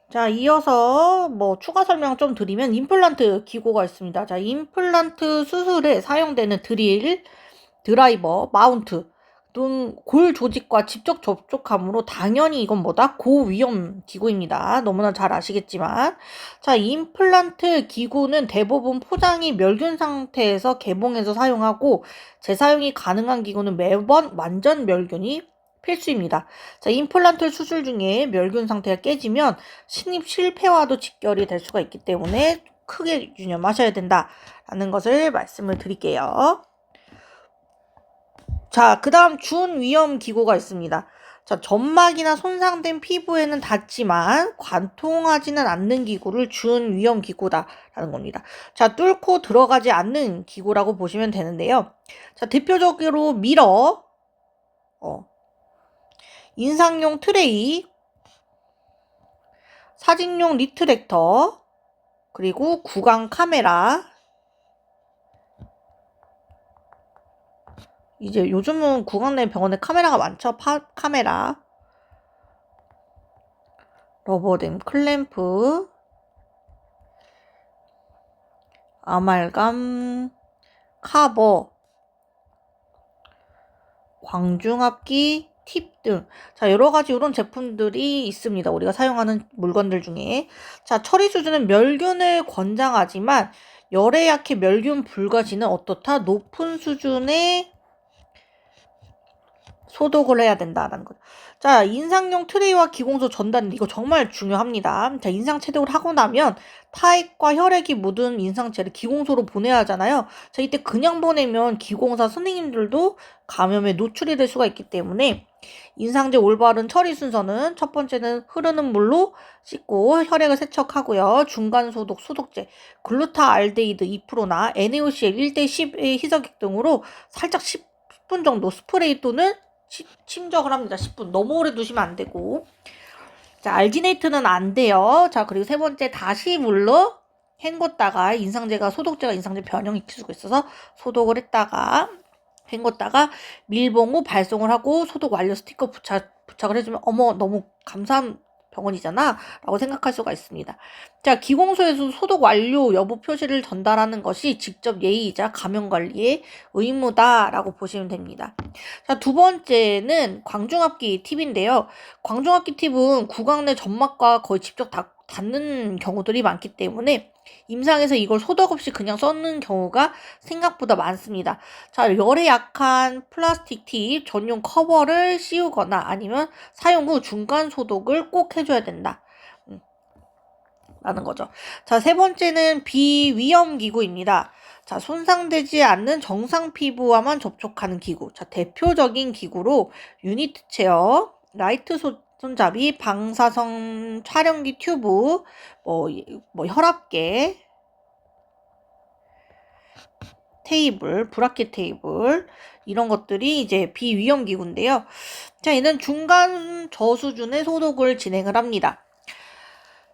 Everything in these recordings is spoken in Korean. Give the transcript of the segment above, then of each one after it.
자, 이어서 추가 설명 좀 드리면 임플란트 기구가 있습니다. 자, 임플란트 수술에 사용되는 드릴, 드라이버, 마운트 등 골 조직과 직접 접촉함으로 당연히 이건 고위험 기구입니다. 너무나 잘 아시겠지만. 자, 임플란트 기구는 대부분 포장이 멸균 상태에서 개봉해서 사용하고 재사용이 가능한 기구는 매번 완전 멸균이 필수입니다. 자, 임플란트 수술 중에 멸균 상태가 깨지면 신입 실패와도 직결이 될 수가 있기 때문에 크게 유념하셔야 된다라는 것을 말씀을 드릴게요. 자, 그 다음 준위험 기구가 있습니다. 자, 점막이나 손상된 피부에는 닿지만 관통하지는 않는 기구를 준위험 기구다라는 겁니다. 자, 뚫고 들어가지 않는 기구라고 보시면 되는데요. 자, 대표적으로 미러, 인상용 트레이, 사진용 리트랙터, 그리고 구강 카메라. 이제 요즘은 구강 내 병원에 카메라가 많죠. 카메라, 러버댐 클램프, 아말감, 카버, 광중압기, 팁 등. 자, 여러 가지 이런 제품들이 있습니다. 우리가 사용하는 물건들 중에. 자, 처리 수준은 멸균을 권장하지만 열에 약해 멸균 불가지는 어떻다? 높은 수준의 소독을 해야 된다라는 거죠. 자, 인상용 트레이와 기공소 전단, 이거 정말 중요합니다. 자, 인상 체독을 하고 나면 타액과 혈액이 묻은 인상체를 기공소로 보내야 하잖아요. 자, 이때 그냥 보내면 기공사 선생님들도 감염에 노출이 될 수가 있기 때문에 인상제 올바른 처리 순서는 첫 번째는 흐르는 물로 씻고 혈액을 세척하고요. 중간 소독, 소독제, 글루타알데히드 2%나 NaOCl 1대10의 희석액 등으로 살짝 10분 정도 스프레이 또는 침적을 합니다. 10분. 너무 오래 두시면 안 되고. 자, 알지네이트는 안 돼요. 자, 그리고 세 번째 다시 물로 헹궜다가 인상제가 소독제가 인상제 변형시킬 수가 있어서 소독을 했다가 헹궜다가 밀봉 후 발송을 하고 소독 완료 스티커 부착을 해주면 어머 너무 감사한 병원이잖아 라고 생각할 수가 있습니다. 자, 기공소에서 소독 완료 여부 표시를 전달하는 것이 직접 예의이자 감염관리의 의무다라고 보시면 됩니다. 자, 두 번째는 광중압기 팁인데요. 광중압기 팁은 구강 내 점막과 거의 직접 닿는 경우들이 많기 때문에 임상에서 이걸 소독 없이 그냥 써는 경우가 생각보다 많습니다. 자, 열에 약한 플라스틱 팁 전용 커버를 씌우거나 아니면 사용 후 중간 소독을 꼭 해줘야 된다. 라는 거죠. 자, 세 번째는 비위험 기구입니다. 자, 손상되지 않는 정상 피부와만 접촉하는 기구. 자, 대표적인 기구로 유니트 체어, 라이트 손잡이, 방사성 촬영기 튜브, 혈압계, 테이블, 브라켓 테이블, 이런 것들이 이제 비위험 기구인데요. 자, 얘는 중간 저수준의 소독을 진행을 합니다.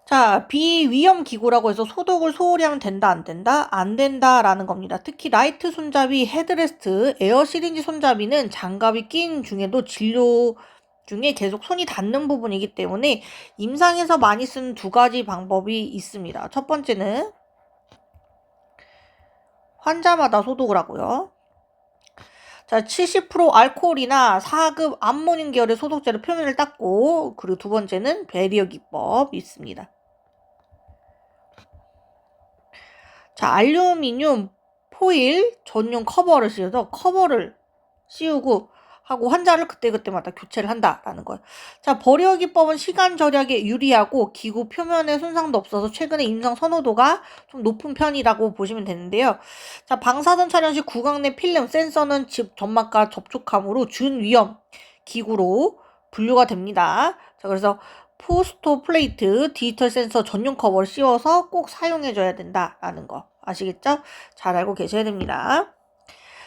자, 비위험 기구라고 해서 소독을 소홀히 하면 된다, 안 된다? 안 된다라는 겁니다. 특히 라이트 손잡이, 헤드레스트, 에어 시린지 손잡이는 장갑이 낀 중에도 진료 중에 계속 손이 닿는 부분이기 때문에 임상에서 많이 쓰는 두 가지 방법이 있습니다. 첫 번째는 환자마다 소독을 하고요. 자, 70% 알코올이나 4급 암모늄 계열의 소독제로 표면을 닦고, 그리고 두 번째는 베리어 기법이 있습니다. 자, 알루미늄 포일 전용 커버를 씌우고 하고 환자를 그때그때마다 교체를 한다라는 거예요. 자, 버리어 기법은 시간 절약에 유리하고 기구 표면에 손상도 없어서 최근에 임상 선호도가 좀 높은 편이라고 보시면 되는데요. 자, 방사선 촬영 시 구강 내 필름 센서는 점막과 접촉함으로 준위험 기구로 분류가 됩니다. 자, 그래서 포스토 플레이트 디지털 센서 전용 커버를 씌워서 꼭 사용해줘야 된다라는 거 아시겠죠? 잘 알고 계셔야 됩니다.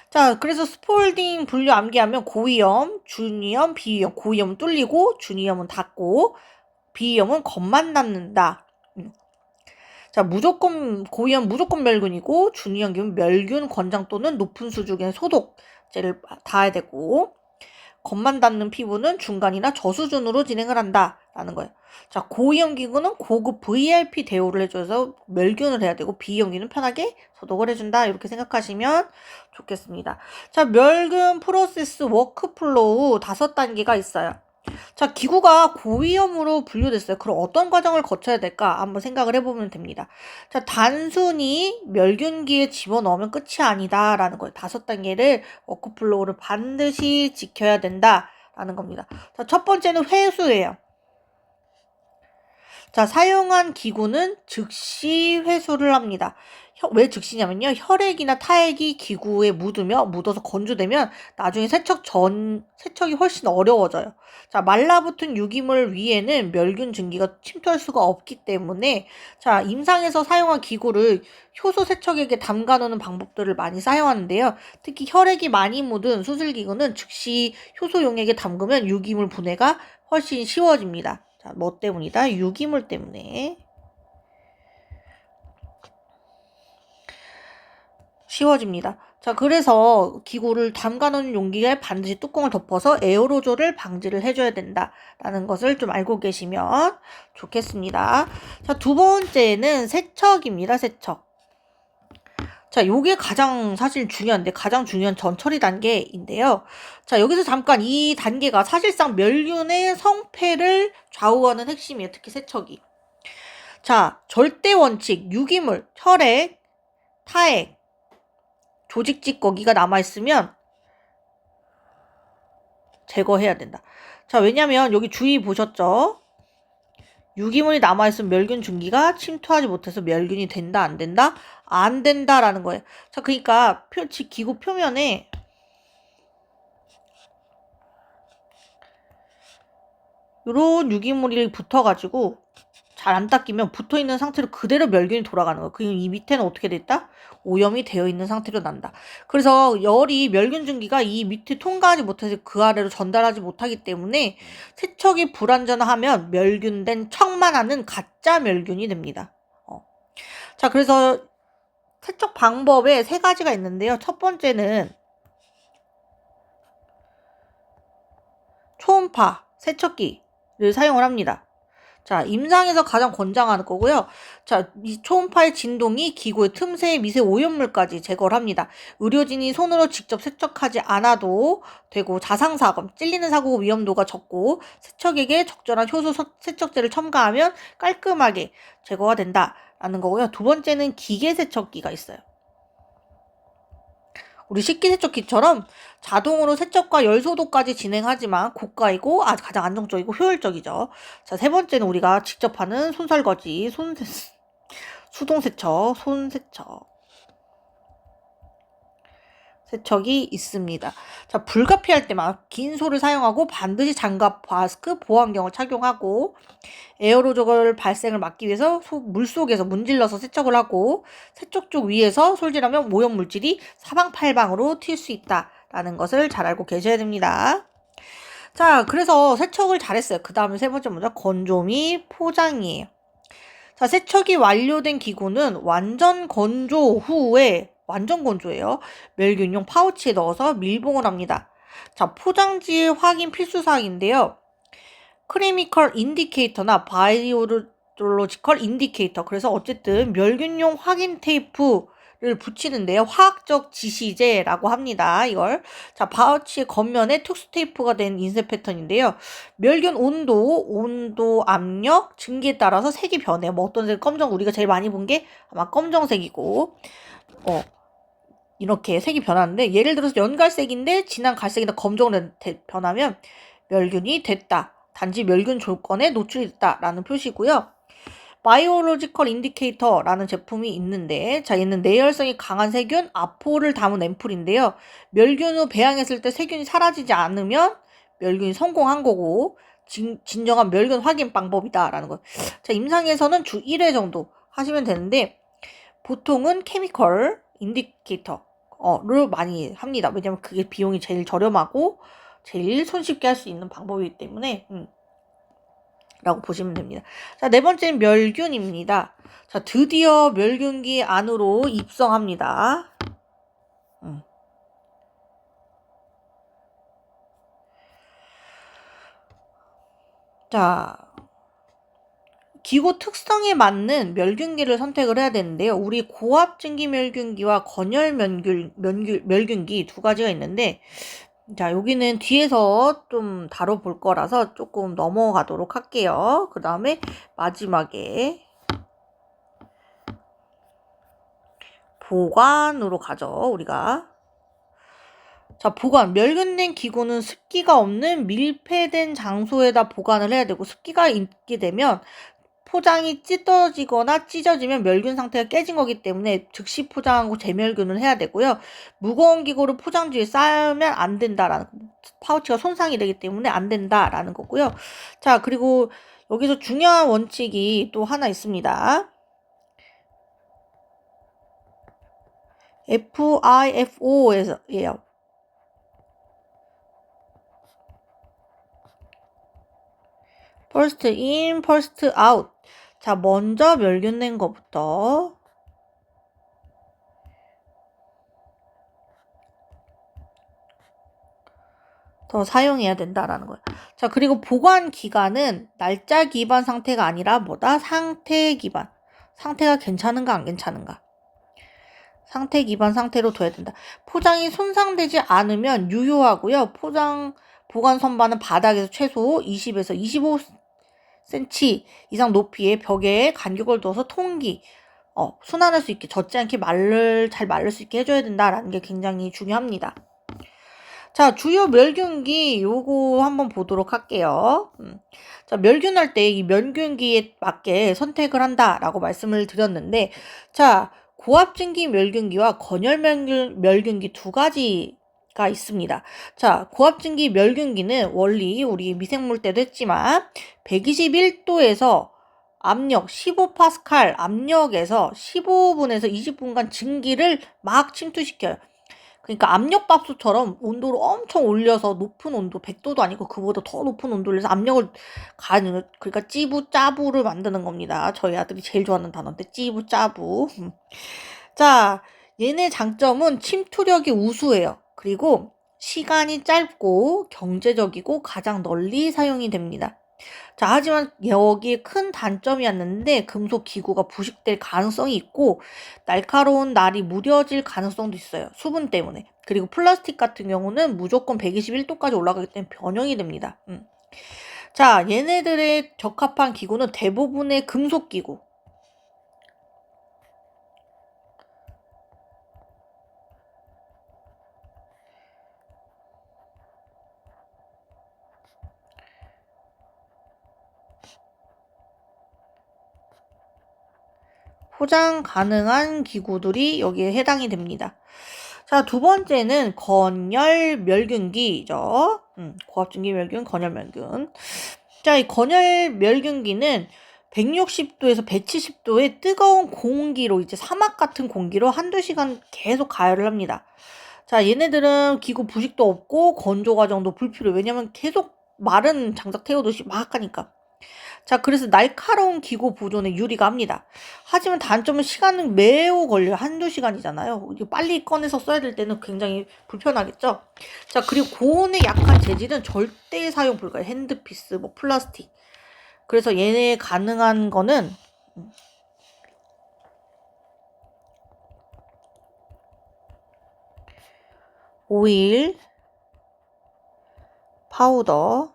자, 그래서 스폴딩 분류 암기하면 고위험, 준위험, 비위험. 고위험은 뚫리고 준위험은 닫고 비위험은 겉만 닿는다. 자, 고위험 무조건 멸균이고 준위험 기면 멸균 권장 또는 높은 수준의 소독제를 닿아야 되고 겉만 닿는 피부는 중간이나 저수준으로 진행을 한다 라는 거예요. 자, 고위험기구는 고급 VRP 대우를 해줘서 멸균을 해야 되고, 비위험기는 편하게 소독을 해준다. 이렇게 생각하시면 좋겠습니다. 자, 멸균 프로세스 워크플로우 5단계가 있어요. 자, 기구가 고위험으로 분류됐어요. 그럼 어떤 과정을 거쳐야 될까? 한번 생각을 해보면 됩니다. 자, 단순히 멸균기에 집어넣으면 끝이 아니다. 라는 거예요. 5단계를 워크플로우를 반드시 지켜야 된다. 라는 겁니다. 자, 첫 번째는 회수예요. 자, 사용한 기구는 즉시 회수를 합니다. 왜 즉시냐면요. 혈액이나 타액이 기구에 묻어서 건조되면 나중에 세척이 훨씬 어려워져요. 자, 말라붙은 유기물 위에는 멸균 증기가 침투할 수가 없기 때문에 자, 임상에서 사용한 기구를 효소 세척액에 담가 놓는 방법들을 많이 사용하는데요. 특히 혈액이 많이 묻은 수술기구는 즉시 효소 용액에 담그면 유기물 분해가 훨씬 쉬워집니다. 자, 뭐 때문이다? 유기물 때문에 쉬워집니다. 자, 그래서 기구를 담가놓은 용기에 반드시 뚜껑을 덮어서 에어로졸을 방지를 해줘야 된다라는 것을 좀 알고 계시면 좋겠습니다. 자, 두 번째는 세척입니다. 세척. 자, 요게 사실 중요한데 가장 중요한 전처리 단계인데요. 자, 여기서 잠깐 이 단계가 사실상 멸균의 성패를 좌우하는 핵심이에요. 특히 세척이. 자, 절대 원칙, 유기물, 혈액, 타액, 조직 찌꺼기가 남아있으면 제거해야 된다. 자, 왜냐면 여기 주의 보셨죠? 유기물이 남아있으면 멸균 증기가 침투하지 못해서 멸균이 된다, 안 된다? 안 된다라는 거예요. 자, 그러니까 기구 표면에 요런 유기물이 붙어가지고 잘 안 닦이면 붙어있는 상태로 그대로 멸균이 돌아가는 거예요. 그럼 이 밑에는 어떻게 됐다? 오염이 되어 있는 상태로 난다. 그래서 멸균 증기가 이 밑에 통과하지 못해서 그 아래로 전달하지 못하기 때문에 세척이 불완전하면 멸균된 척만 하는 가짜 멸균이 됩니다. 자, 그래서 세척 방법에 3가지가 있는데요. 첫 번째는 초음파 세척기를 사용을 합니다. 자, 임상에서 가장 권장하는 거고요. 자, 이 초음파의 진동이 기구의 틈새의 미세 오염물까지 제거를 합니다. 의료진이 손으로 직접 세척하지 않아도 되고 자상사고, 찔리는 사고 위험도가 적고 세척액에 적절한 효소 세척제를 첨가하면 깔끔하게 제거가 된다라는 거고요. 두 번째는 기계 세척기가 있어요. 우리 식기세척기처럼 자동으로 세척과 열소독까지 진행하지만 고가이고 가장 안정적이고 효율적이죠. 자, 세 번째는 우리가 직접 하는 손설거지, 수동세척, 세척이 있습니다. 자, 불가피할 때만 긴 소를 사용하고 반드시 장갑, 마스크, 보안경을 착용하고 에어로졸 발생을 막기 위해서 물속에서 문질러서 세척을 하고 세척 쪽 위에서 솔질하면 오염 물질이 사방팔방으로 튈 수 있다라는 것을 잘 알고 계셔야 됩니다. 자, 그래서 세척을 잘했어요. 그 다음에 세 번째 문제 건조 및 포장이에요. 자, 세척이 완료된 기구는 완전 건조예요. 멸균용 파우치에 넣어서 밀봉을 합니다. 자, 포장지 확인 필수사항인데요. 크리미컬 인디케이터나 바이오로지컬 인디케이터. 그래서 어쨌든 멸균용 확인 테이프를 붙이는데요. 화학적 지시제라고 합니다. 이걸. 자, 파우치의 겉면에 특수 테이프가 된 인쇄 패턴인데요. 멸균 온도, 압력, 증기에 따라서 색이 변해요. 뭐 어떤 색, 우리가 제일 많이 본 게 아마 검정색이고, 이렇게 색이 변하는데, 예를 들어서 연갈색인데 진한 갈색이나 검정으로 변하면 멸균이 됐다. 단지 멸균 조건에 노출됐다라는 표시고요. 바이오로지컬 인디케이터라는 제품이 있는데, 자, 얘는 내열성이 강한 세균, 아포를 담은 앰플인데요. 멸균 후 배양했을 때 세균이 사라지지 않으면 멸균이 성공한 거고, 진정한 멸균 확인 방법이다라는 거. 자, 임상에서는 주 1회 정도 하시면 되는데, 보통은 케미컬 인디케이터를 많이 합니다. 왜냐면 그게 비용이 제일 저렴하고, 제일 손쉽게 할 수 있는 방법이기 때문에, 라고 보시면 됩니다. 자, 네 번째는 멸균입니다. 자, 드디어 멸균기 안으로 입성합니다. 자, 기고 특성에 맞는 멸균기를 선택을 해야 되는데요. 우리 고압증기 멸균기와 건열 멸균기 두 가지가 있는데, 자, 여기는 뒤에서 좀 다뤄볼 거라서 조금 넘어가도록 할게요. 그 다음에 마지막에 보관으로 가죠, 우리가. 자, 보관. 멸균된 기구는 습기가 없는 밀폐된 장소에다 보관을 해야 되고, 습기가 있게 되면 포장이 찢어지거나 찢어지면 멸균 상태가 깨진 거기 때문에 즉시 포장하고 재멸균을 해야 되고요. 무거운 기구를 포장지에 쌓으면 안 된다라는, 파우치가 손상이 되기 때문에 안 된다라는 거고요. 자, 그리고 여기서 중요한 원칙이 또 하나 있습니다. FIFO에서예요. first in, first out. 자, 먼저 멸균된 것부터 더 사용해야 된다라는 거예요. 자, 그리고 보관 기간은 날짜 기반 상태가 아니라 뭐다? 상태 기반. 상태가 괜찮은가 안 괜찮은가. 상태 기반 상태로 둬야 된다. 포장이 손상되지 않으면 유효하고요. 보관 선반은 바닥에서 최소 20에서 25cm 이상 높이의 벽에 간격을 둬서 순환할 수 있게, 젖지 않게 잘 마를 수 있게 해줘야 된다라는 게 굉장히 중요합니다. 자, 주요 멸균기 요거 한번 보도록 할게요. 자, 멸균할 때 이 멸균기에 맞게 선택을 한다라고 말씀을 드렸는데, 자, 고압증기 멸균기와 건열 멸균기 두 가지가 있습니다. 자, 고압증기 멸균기는 원리 우리 미생물 때도 했지만 121도에서 압력 15파스칼 압력에서 15분에서 20분간 증기를 막 침투시켜요. 그러니까 압력밥솥처럼 온도를 엄청 올려서 높은 온도, 100도도 아니고 그보다 더 높은 온도를 해서 압력을 가는, 그러니까 찌부짜부를 만드는 겁니다. 저희 아들이 제일 좋아하는 단어인데 찌부짜부. 자, 얘네 장점은 침투력이 우수해요. 그리고 시간이 짧고 경제적이고 가장 널리 사용이 됩니다. 자, 하지만 여기에 큰 단점이었는데 금속 기구가 부식될 가능성이 있고 날카로운 날이 무뎌질 가능성도 있어요. 수분 때문에. 그리고 플라스틱 같은 경우는 무조건 121도까지 올라가기 때문에 변형이 됩니다. 자, 얘네들의 적합한 기구는 대부분의 금속 기구. 포장 가능한 기구들이 여기에 해당이 됩니다. 자, 두 번째는 건열 멸균기죠. 고압증기 멸균, 건열 멸균. 자, 이 건열 멸균기는 160도에서 170도의 뜨거운 공기로, 이제 사막 같은 공기로 한두 시간 계속 가열을 합니다. 자, 얘네들은 기구 부식도 없고 건조 과정도 불필요해. 왜냐면 계속 마른 장작 태우듯이 막 하니까. 자, 그래서 날카로운 기구 보존에 유리가 합니다. 하지만 단점은 시간은 매우 걸려요. 한두 시간이잖아요. 빨리 꺼내서 써야 될 때는 굉장히 불편하겠죠? 자, 그리고 고온에 약한 재질은 절대 사용 불가해요. 핸드피스, 뭐 플라스틱. 그래서 얘네 가능한 거는 오일, 파우더,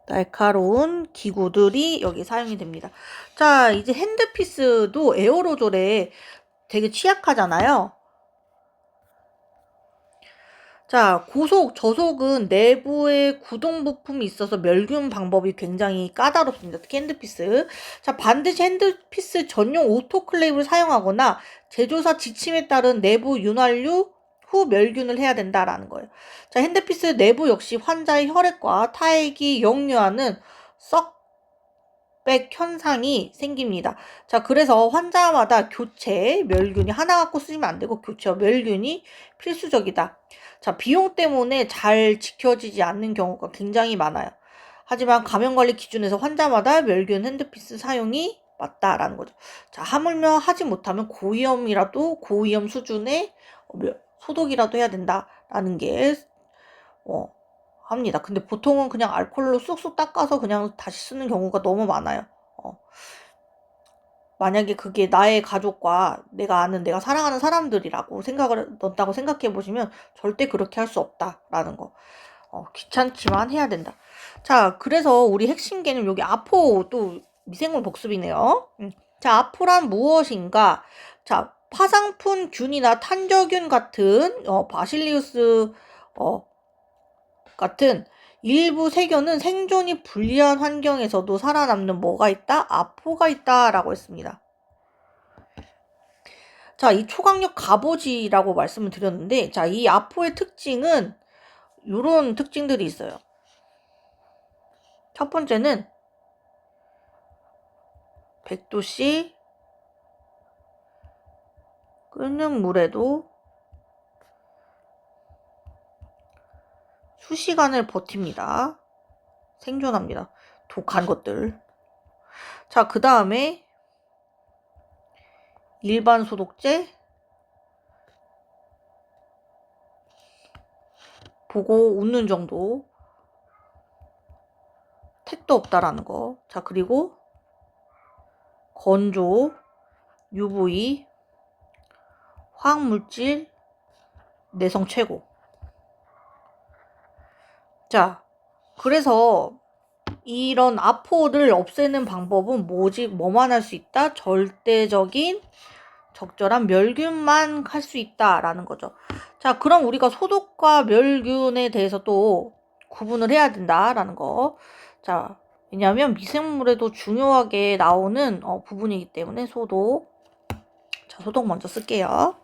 날카로운 기구들이 여기 사용이 됩니다. 자, 이제 핸드피스도 에어로졸에 되게 취약하잖아요. 자, 저속은 내부에 구동 부품이 있어서 멸균 방법이 굉장히 까다롭습니다. 특히 핸드피스. 자, 반드시 핸드피스 전용 오토클레이브를 사용하거나 제조사 지침에 따른 내부 윤활유 후 멸균을 해야 된다라는 거예요. 자, 핸드피스 내부 역시 환자의 혈액과 타액이 역류하는 썩백 현상이 생깁니다. 자, 그래서 환자마다 교체 멸균이 하나 갖고 쓰시면 안 되고 교체와 멸균이 필수적이다. 자, 비용 때문에 잘 지켜지지 않는 경우가 굉장히 많아요. 하지만 감염관리 기준에서 환자마다 멸균 핸드피스 사용이 맞다라는 거죠. 자, 하물며 하지 못하면 고위험 수준의 소독이라도 해야 된다라는 게 합니다. 근데 보통은 그냥 알코올로 쑥쑥 닦아서 그냥 다시 쓰는 경우가 너무 많아요. 만약에 그게 나의 가족과 내가 아는 내가 사랑하는 사람들이라고 생각을 넣었다고 생각해 보시면 절대 그렇게 할 수 없다라는 거. 귀찮지만 해야 된다. 자, 그래서 우리 핵심 개념 여기 아포 또 미생물 복습이네요. 자, 아포란 무엇인가? 자, 파상풍 균이나 탄저균 같은 바실리우스 같은 일부 세균은 생존이 불리한 환경에서도 살아남는 뭐가 있다? 아포가 있다라고 했습니다. 자, 이 초강력 갑오지라고 말씀을 드렸는데, 자, 이 아포의 특징은 이런 특징들이 있어요. 첫 번째는 100도씨 끓는 물에도 수시간을 버팁니다. 생존합니다. 독한 것들. 자, 그 다음에 일반 소독제 보고 웃는 정도. 택도 없다라는 거. 자, 그리고 건조, UV, 화학물질, 내성 최고. 자, 그래서 이런 아포를 없애는 방법은 뭐만 할 수 있다? 절대적인 적절한 멸균만 할 수 있다라는 거죠. 자, 그럼 우리가 소독과 멸균에 대해서 또 구분을 해야 된다라는 거. 자, 왜냐하면 미생물에도 중요하게 나오는 부분이기 때문에 소독. 자, 소독 먼저 쓸게요.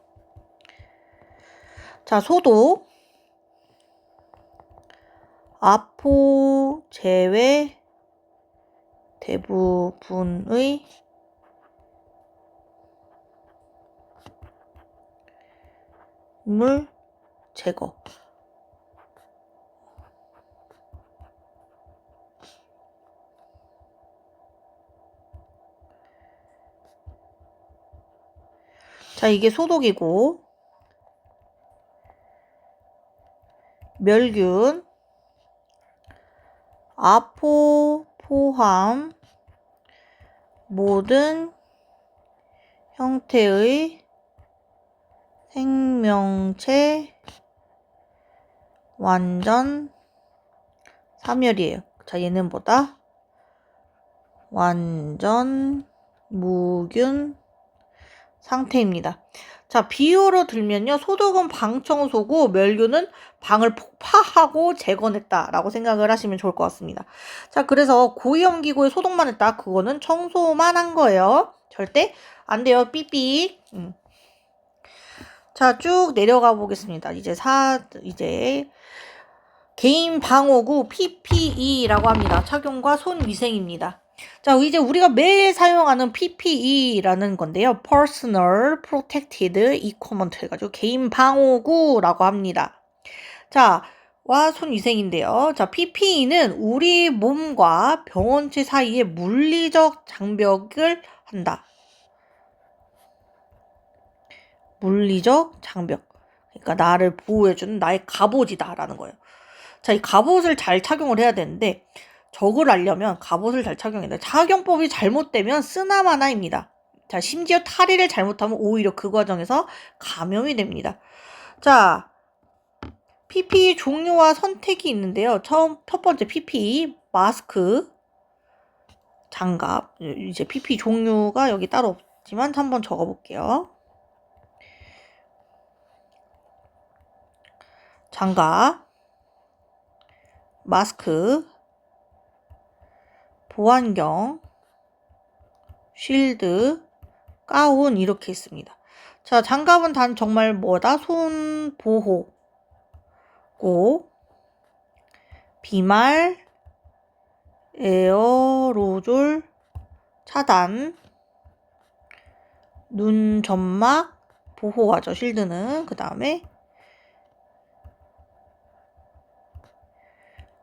자, 소독. 아포 제외 대부분의 물 제거. 자, 이게 소독이고, 멸균, 아포 포함 모든 형태의 생명체 완전 사멸이에요. 자, 얘는 뭐다? 완전 무균 상태입니다. 자, 비유로 들면요. 소독은 방 청소고 멸균은 방을 폭파하고 재건했다라고 생각을 하시면 좋을 것 같습니다. 자, 그래서 고위험기구에 소독만 했다. 그거는 청소만 한 거예요. 절대 안 돼요. 삐삐. 자, 쭉 내려가 보겠습니다. 이제 개인 방호구 PPE라고 합니다. 착용과 손 위생입니다. 자, 이제 우리가 매일 사용하는 PPE라는 건데요. Personal Protected Equipment 해가지고 개인 방호구라고 합니다. 자, 와 손 위생인데요. 자, PPE는 우리 몸과 병원체 사이에 물리적 장벽을 한다. 물리적 장벽. 그러니까 나를 보호해주는 나의 갑옷이다라는 거예요. 자, 이 갑옷을 잘 착용을 해야 되는데 적을 알려면 갑옷을 잘 착용해야 돼. 착용법이 잘못되면 쓰나마나입니다. 자, 심지어 탈의를 잘못하면 오히려 그 과정에서 감염이 됩니다. 자, PPE 종류와 선택이 있는데요. 첫 번째 PPE 마스크, 장갑. 이제 PPE 종류가 여기 따로 없지만 한번 적어볼게요. 장갑, 마스크, 보안경, 쉴드, 가운 이렇게 있습니다. 자, 장갑은 단 정말 뭐다? 손 보호고, 비말, 에어로졸 차단, 눈 점막 보호하죠. 쉴드는. 그 다음에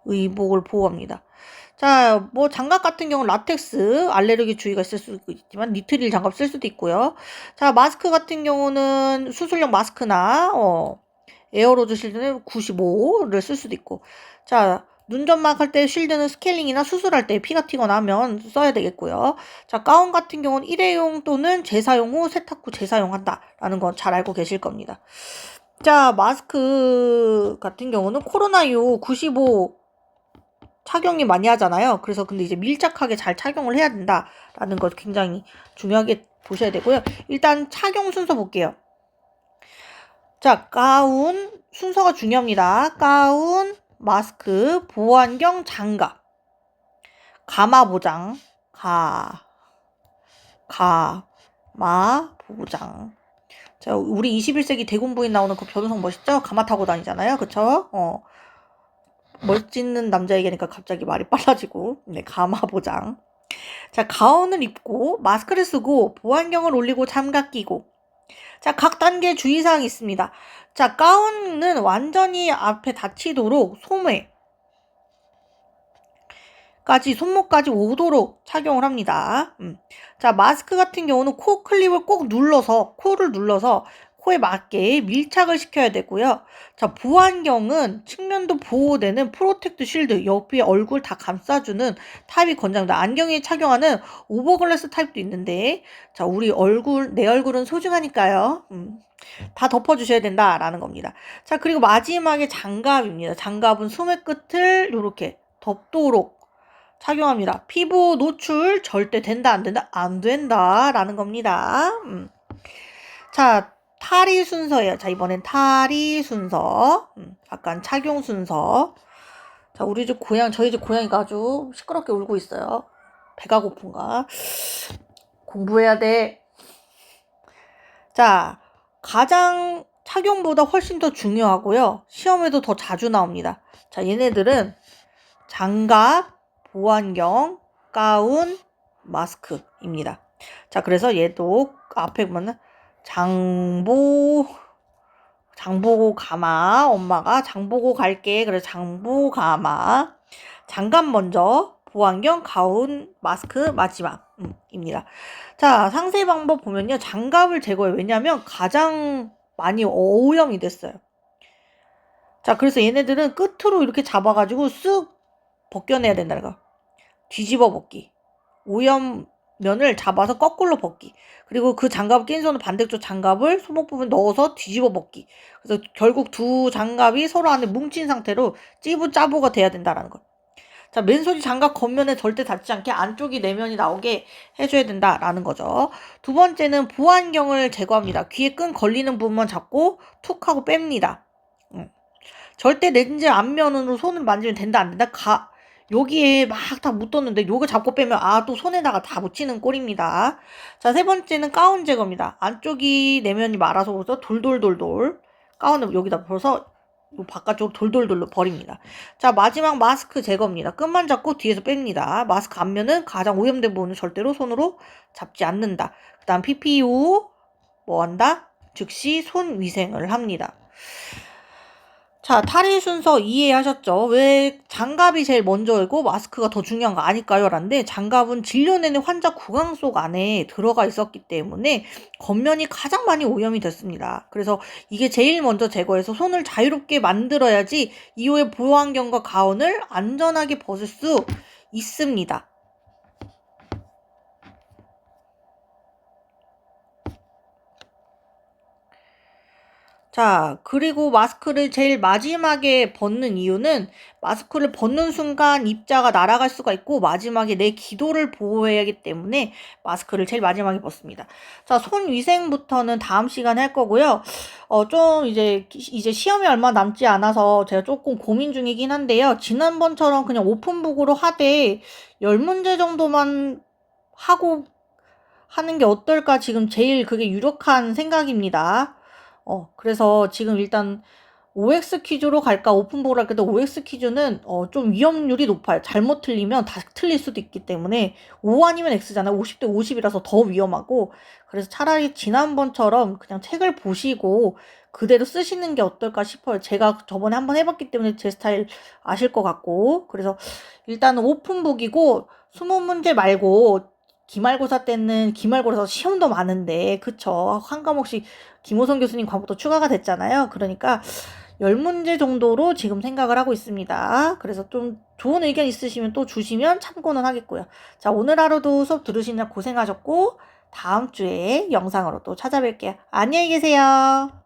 의복을 보호합니다. 자, 뭐 장갑 같은 경우는 라텍스 알레르기 주의가 있을 수도 있지만 니트릴 장갑 쓸 수도 있고요. 자, 마스크 같은 경우는 수술용 마스크나 에어로졸 실드는 95를 쓸 수도 있고. 자, 눈점막 할 때 쉴드는 스케일링이나 수술할 때 피가 튀거나 하면 써야 되겠고요. 자, 가운 같은 경우는 일회용 또는 재사용 후 세탁 후 재사용한다라는 건 잘 알고 계실 겁니다. 자, 마스크 같은 경우는 코로나 이후 95 착용이 많이 하잖아요. 그래서 근데 이제 밀착하게 잘 착용을 해야 된다라는 것 굉장히 중요하게 보셔야 되고요. 일단 착용 순서 볼게요. 자, 가운 순서가 중요합니다. 가운, 마스크, 보호안경, 장갑, 가마 보장, 가마 보장. 자, 우리 21세기 대군 부인 나오는 그 변호사 멋있죠? 가마 타고 다니잖아요. 그쵸? 멋있는 남자 얘기니까 갑자기 말이 빨라지고. 네, 가마 보장. 자, 가운을 입고 마스크를 쓰고 보안경을 올리고 장갑 끼고. 자, 각 단계 주의사항이 있습니다. 자, 가운은 완전히 앞에 닫히도록 손목까지 오도록 착용을 합니다. 자, 마스크 같은 경우는 코 클립을 꼭 코를 눌러서 코에 맞게 밀착을 시켜야 되고요. 자, 보안경은 측면도 보호되는 프로텍트 쉴드, 옆에 얼굴 다 감싸주는 타입이 권장됩니다. 안경에 착용하는 오버글래스 타입도 있는데, 자, 내 얼굴은 소중하니까요. 다 덮어주셔야 된다라는 겁니다. 자, 그리고 마지막에 장갑입니다. 장갑은 소매 끝을 이렇게 덮도록 착용합니다. 피부 노출 절대 된다, 안 된다? 안 된다라는 겁니다. 자, 탈의 순서예요. 자, 이번엔 탈의 순서. 약간 착용 순서. 자, 저희 집 고양이가 아주 시끄럽게 울고 있어요. 배가 고픈가? 공부해야 돼. 자, 가장 착용보다 훨씬 더 중요하고요. 시험에도 더 자주 나옵니다. 자, 얘네들은 장갑, 보안경, 가운, 마스크입니다. 자, 그래서 얘도 앞에 보면 장보고 가마. 엄마가 장보고 갈게. 그래서 장보 가마. 장갑 먼저, 보안경, 가운, 마스크 마지막입니다. 자, 상세 방법 보면요. 장갑을 제거해요. 왜냐하면 가장 많이 오염이 됐어요. 자, 그래서 얘네들은 끝으로 이렇게 잡아가지고 쓱 벗겨내야 된다는 거. 뒤집어 벗기. 오염면을 잡아서 거꾸로 벗기. 그리고 그 장갑을 낀 손은 반대쪽 장갑을 손목 부분 넣어서 뒤집어 벗기. 그래서 결국 두 장갑이 서로 안에 뭉친 상태로 찌부짜부가 돼야 된다는 거. 자, 맨손이 장갑 겉면에 절대 닿지 않게 안쪽이 내면이 나오게 해줘야 된다라는 거죠. 두 번째는 보안경을 제거합니다. 귀에 끈 걸리는 부분만 잡고 툭 하고 뺍니다. 절대 렌즈 앞면으로 손을 만지면 된다, 안 된다? 여기에 막 다 묻었는데 요거 잡고 빼면 또 손에다가 다 묻히는 꼴입니다. 자, 세 번째는 가운 제거입니다. 안쪽이 내면이 말아서 돌돌돌돌 가운을 여기다 벌어서 바깥쪽으로 돌돌돌로 버립니다. 자, 마지막 마스크 제거입니다. 끈만 잡고 뒤에서 뺍니다. 마스크 앞면은 가장 오염된 부분은 절대로 손으로 잡지 않는다. 그 다음 PPU 뭐 한다? 즉시 손 위생을 합니다. 자, 탈의 순서 이해하셨죠? 왜 장갑이 제일 먼저이고 마스크가 더 중요한 거 아닐까요? 라는데 장갑은 진료 내내 환자 구강 속 안에 들어가 있었기 때문에 겉면이 가장 많이 오염이 됐습니다. 그래서 이게 제일 먼저 제거해서 손을 자유롭게 만들어야지 이후에 보호안경과 가운을 안전하게 벗을 수 있습니다. 자, 그리고 마스크를 제일 마지막에 벗는 이유는 마스크를 벗는 순간 입자가 날아갈 수가 있고 마지막에 내 기도를 보호해야 하기 때문에 마스크를 제일 마지막에 벗습니다. 자, 손 위생부터는 다음 시간에 할 거고요. 좀 이제 시험이 얼마 남지 않아서 제가 조금 고민 중이긴 한데요. 지난번처럼 그냥 오픈북으로 하되 10문제 정도만 하고 하는 게 어떨까 지금 제일 그게 유력한 생각입니다. 그래서 지금 일단 OX 퀴즈로 갈까 오픈북으로 할까 OX 퀴즈는 좀 위험률이 높아요. 잘못 틀리면 다 틀릴 수도 있기 때문에 O 아니면 X잖아요. 50대 50이라서 더 위험하고 그래서 차라리 지난번처럼 그냥 책을 보시고 그대로 쓰시는 게 어떨까 싶어요. 제가 저번에 한번 해봤기 때문에 제 스타일 아실 것 같고 그래서 일단은 오픈북이고 20문제 말고 기말고사 때는 기말고사 시험도 많은데 그쵸? 한 과목씩 김호성 교수님 과목도 추가가 됐잖아요. 그러니까 10문제 정도로 지금 생각을 하고 있습니다. 그래서 좀 좋은 의견 있으시면 또 주시면 참고는 하겠고요. 자, 오늘 하루도 수업 들으시느라 고생하셨고 다음 주에 영상으로 또 찾아뵐게요. 안녕히 계세요.